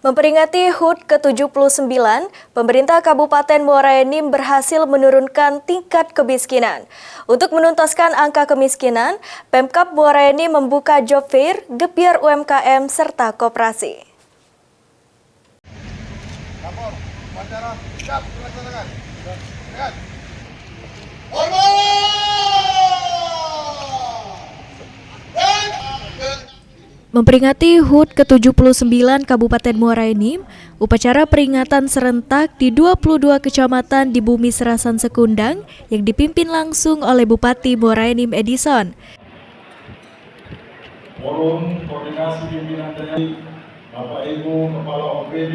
Memperingati HUT ke-79, pemerintah Kabupaten Muara Enim berhasil menurunkan tingkat kemiskinan. Untuk menuntaskan angka kemiskinan, Pemkab Muara Enim membuka job fair, gebiar UMKM, serta koperasi. Memperingati HUT ke-79 Kabupaten Muara Enim, upacara peringatan serentak di 22 kecamatan di Bumi Serasan Sekundang yang dipimpin langsung oleh Bupati Muara Enim Edison. Forum koordinasi pimpinan TNI, Bapak Ibu Kepala OPD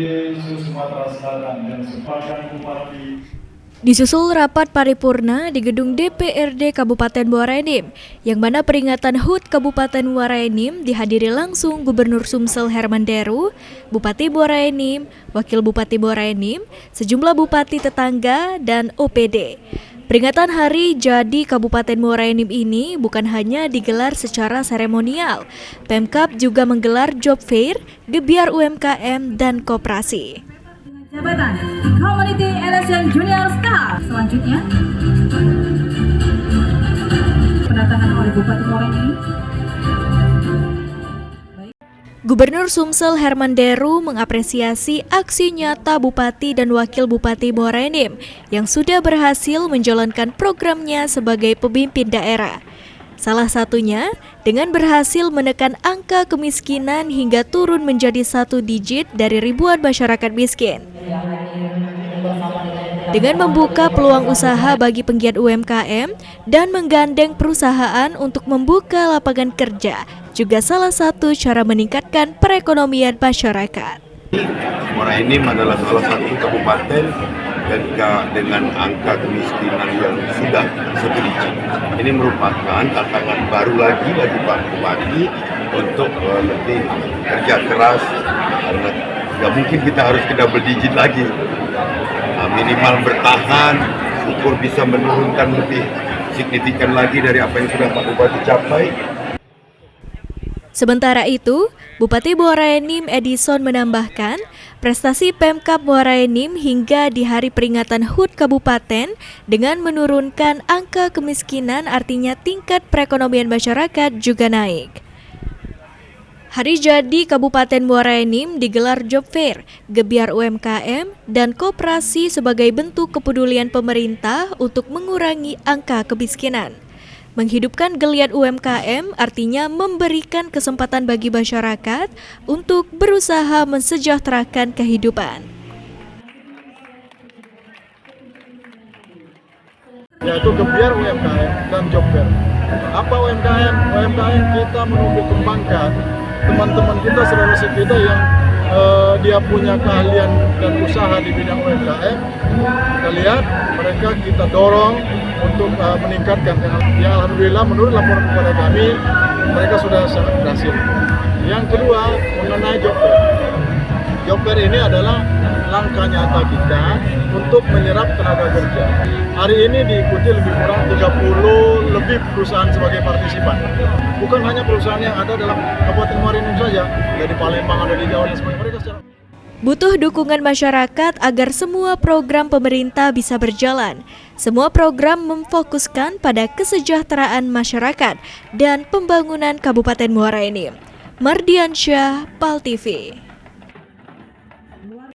Sumatera Selatan dan sebagian Bupati. Disusul rapat paripurna di gedung DPRD Kabupaten Muara Enim, yang mana peringatan HUT Kabupaten Muara Enim dihadiri langsung Gubernur Sumsel Herman Deru, Bupati Muara Enim, Wakil Bupati Muara Enim, sejumlah bupati tetangga, dan OPD. Peringatan Hari Jadi Kabupaten Muara Enim ini bukan hanya digelar secara seremonial, Pemkab juga menggelar job fair, gebiar UMKM, dan koperasi. Jabatan Community Election Junior Star. Selanjutnya kedatangan oleh Bupati Muara Enim. Gubernur Sumsel Herman Deru mengapresiasi aksi nyata Bupati dan Wakil Bupati Muara Enim yang sudah berhasil menjalankan programnya sebagai pemimpin daerah. Salah satunya dengan berhasil menekan angka kemiskinan hingga turun menjadi 1 digit dari ribuan masyarakat miskin. Dengan membuka peluang usaha bagi penggiat UMKM dan menggandeng perusahaan untuk membuka lapangan kerja, juga salah satu cara meningkatkan perekonomian masyarakat. Muara Enim adalah salah satu kabupaten dengan angka kemiskinan yang sudah 1 digit. Ini merupakan tantangan baru lagi bagi Pak Bupati untuk lebih kerja keras, karena nggak mungkin kita harus ke double digit lagi. Minimal bertahan, syukur bisa menurunkan lebih signifikan lagi dari apa yang sudah Pak Bupati capai. Sementara itu, Bupati Muara Enim Edison menambahkan, prestasi Pemkab Muara Enim hingga di hari peringatan HUT Kabupaten dengan menurunkan angka kemiskinan, artinya tingkat perekonomian masyarakat juga naik. Hari Jadi Kabupaten Muara Enim digelar job fair, gebiar UMKM, dan koperasi sebagai bentuk kepedulian pemerintah untuk mengurangi angka kemiskinan. Menghidupkan geliat UMKM artinya memberikan kesempatan bagi masyarakat untuk berusaha mensejahterakan kehidupan. Yaitu gebiar UMKM dan job fair. Apa UMKM? UMKM kita menumbuh kembangkan teman-teman kita, saudara kita yang dia punya keahlian dan usaha di bidang UMKM. Kita lihat mereka, kita dorong untuk meningkatkan. Yang alhamdulillah menurut laporan kepada kami mereka sudah sangat berhasil. Yang kedua mengenai job fair. Job fair ini adalah langkah nyata kita untuk menyerap tenaga kerja. Hari ini diikuti lebih kurang 30 lebih perusahaan sebagai partisipan. Bukan hanya perusahaan yang ada dalam Kabupaten Muara Enim saja, dari Palembang, ada di Jawa dan sebagainya. Mereka secara butuh dukungan masyarakat agar semua program pemerintah bisa berjalan. Semua program memfokuskan pada kesejahteraan masyarakat dan pembangunan Kabupaten Muara Enim. Mardiansyah, PAL TV.